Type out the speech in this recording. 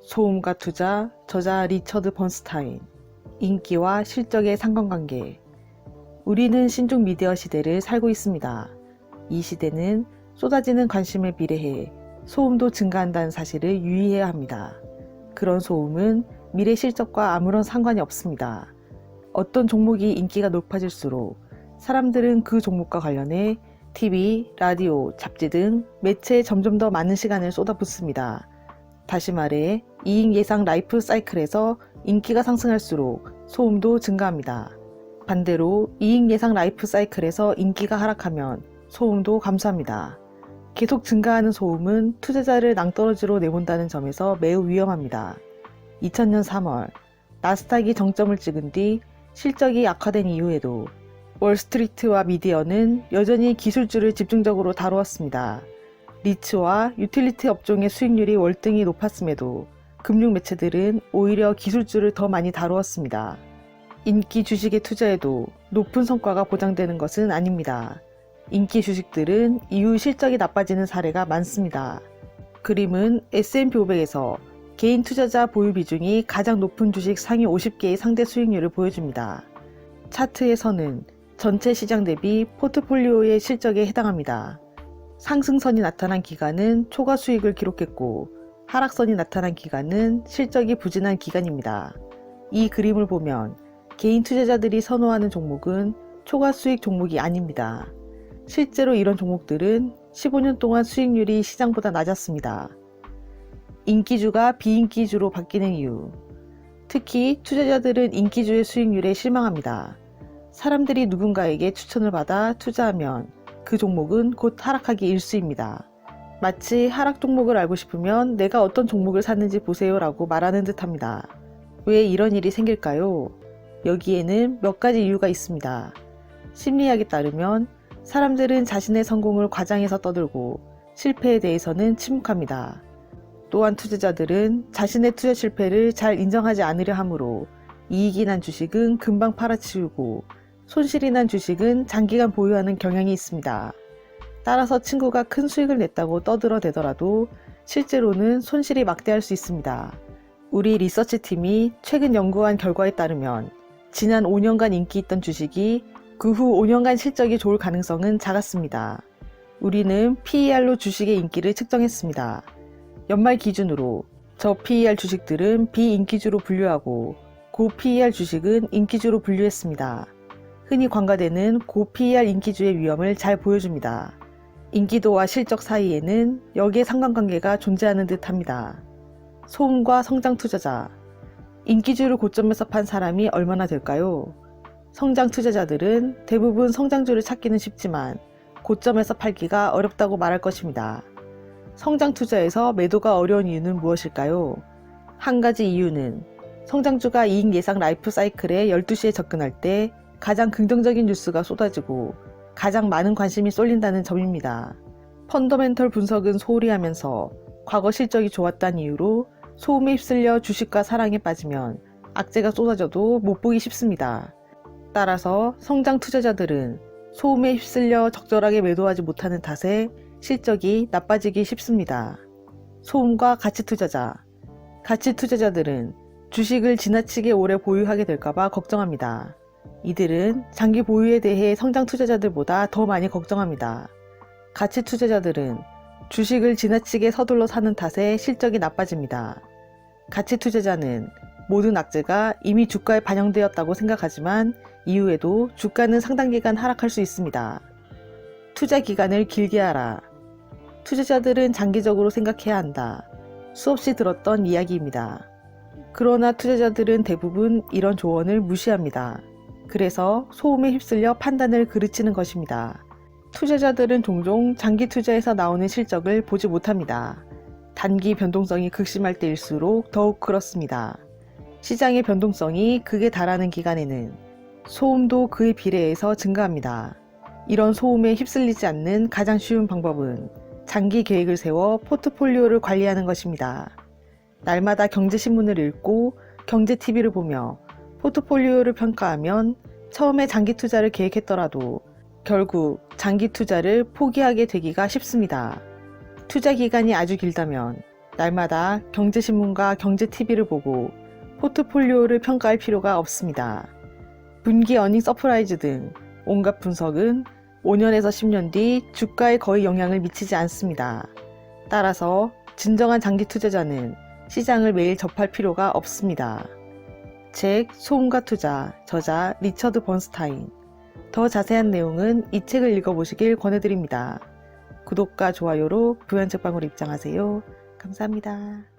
소음과 투자, 저자 리처드 번스타인. 인기와 실적의 상관관계. 우리는 신종 미디어 시대를 살고 있습니다. 이 시대는 쏟아지는 관심에 비례해 소음도 증가한다는 사실을 유의해야 합니다. 그런 소음은 미래 실적과 아무런 상관이 없습니다. 어떤 종목이 인기가 높아질수록 사람들은 그 종목과 관련해 TV, 라디오, 잡지 등 매체에 점점 더 많은 시간을 쏟아붓습니다. 다시 말해 이익 예상 라이프 사이클에서 인기가 상승할수록 소음도 증가합니다. 반대로 이익 예상 라이프 사이클에서 인기가 하락하면 소음도 감소합니다. 계속 증가하는 소음은 투자자를 낭떠러지로 내몬다는 점에서 매우 위험합니다. 2000년 3월 나스닥이 정점을 찍은 뒤 실적이 악화된 이후에도 월스트리트와 미디어는 여전히 기술주를 집중적으로 다루었습니다. 리츠와 유틸리티 업종의 수익률이 월등히 높았음에도 금융 매체들은 오히려 기술주를 더 많이 다루었습니다. 인기 주식에 투자해도 높은 성과가 보장되는 것은 아닙니다. 인기 주식들은 이후 실적이 나빠지는 사례가 많습니다. 그림은 S&P 500에서 개인 투자자 보유 비중이 가장 높은 주식 상위 50개의 상대 수익률을 보여줍니다. 차트에서는 전체 시장 대비 포트폴리오의 실적에 해당합니다. 상승선이 나타난 기간은 초과 수익을 기록했고 하락선이 나타난 기간은 실적이 부진한 기간입니다. 이 그림을 보면 개인 투자자들이 선호하는 종목은 초과 수익 종목이 아닙니다. 실제로 이런 종목들은 15년 동안 수익률이 시장보다 낮았습니다. 인기주가 비인기주로 바뀌는 이유. 특히 투자자들은 인기주의 수익률에 실망합니다. 사람들이 누군가에게 추천을 받아 투자하면 그 종목은 곧 하락하기 일쑤입니다. 마치 하락 종목을 알고 싶으면 내가 어떤 종목을 샀는지 보세요 라고 말하는 듯합니다. 왜 이런 일이 생길까요? 여기에는 몇 가지 이유가 있습니다. 심리학에 따르면 사람들은 자신의 성공을 과장해서 떠들고 실패에 대해서는 침묵합니다. 또한 투자자들은 자신의 투자 실패를 잘 인정하지 않으려 하므로 이익이 난 주식은 금방 팔아치우고 손실이 난 주식은 장기간 보유하는 경향이 있습니다. 따라서 친구가 큰 수익을 냈다고 떠들어대더라도 실제로는 손실이 막대할 수 있습니다. 우리 리서치팀이 최근 연구한 결과에 따르면 지난 5년간 인기 있던 주식이 그 후 5년간 실적이 좋을 가능성은 작았습니다. 우리는 PER로 주식의 인기를 측정했습니다. 연말 기준으로 저 PER 주식들은 비인기주로 분류하고 고 PER 주식은 인기주로 분류했습니다. 흔히 관가되는 고 PER 인기주의 위험을 잘 보여줍니다. 인기도와 실적 사이에는 역의 상관관계가 존재하는 듯합니다. 소음과 성장 투자자. 인기주를 고점에서 판 사람이 얼마나 될까요? 성장 투자자들은 대부분 성장주를 찾기는 쉽지만 고점에서 팔기가 어렵다고 말할 것입니다. 성장 투자에서 매도가 어려운 이유는 무엇일까요? 한 가지 이유는 성장주가 이익 예상 라이프 사이클에 12시에 접근할 때 가장 긍정적인 뉴스가 쏟아지고 가장 많은 관심이 쏠린다는 점입니다. 펀더멘털 분석은 소홀히 하면서 과거 실적이 좋았다는 이유로 소음에 휩쓸려 주식과 사랑에 빠지면 악재가 쏟아져도 못 보기 쉽습니다. 따라서 성장 투자자들은 소음에 휩쓸려 적절하게 매도하지 못하는 탓에 실적이 나빠지기 쉽습니다. 소음과 가치 투자자. 가치 투자자들은 주식을 지나치게 오래 보유하게 될까봐 걱정합니다. 이들은 장기 보유에 대해 성장 투자자들보다 더 많이 걱정합니다. 가치 투자자들은 주식을 지나치게 서둘러 사는 탓에 실적이 나빠집니다. 가치 투자자는 모든 악재가 이미 주가에 반영되었다고 생각하지만 이후에도 주가는 상당 기간 하락할 수 있습니다. 투자 기간을 길게 하라. 투자자들은 장기적으로 생각해야 한다. 수없이 들었던 이야기입니다. 그러나 투자자들은 대부분 이런 조언을 무시합니다. 그래서 소음에 휩쓸려 판단을 그르치는 것입니다. 투자자들은 종종 장기 투자에서 나오는 실적을 보지 못합니다. 단기 변동성이 극심할 때일수록 더욱 그렇습니다. 시장의 변동성이 극에 달하는 기간에는 소음도 그에 비례해서 증가합니다. 이런 소음에 휩쓸리지 않는 가장 쉬운 방법은 장기 계획을 세워 포트폴리오를 관리하는 것입니다. 날마다 경제신문을 읽고 경제TV를 보며 포트폴리오를 평가하면 처음에 장기 투자를 계획했더라도 결국 장기 투자를 포기하게 되기가 쉽습니다. 투자 기간이 아주 길다면 날마다 경제신문과 경제TV를 보고 포트폴리오를 평가할 필요가 없습니다. 분기 어닝 서프라이즈 등 온갖 분석은 5년에서 10년 뒤 주가에 거의 영향을 미치지 않습니다. 따라서 진정한 장기 투자자는 시장을 매일 접할 필요가 없습니다. 책 소음과 투자, 저자 리처드 번스타인. 더 자세한 내용은 이 책을 읽어보시길 권해드립니다. 구독과 좋아요로 부연책방으로 입장하세요. 감사합니다.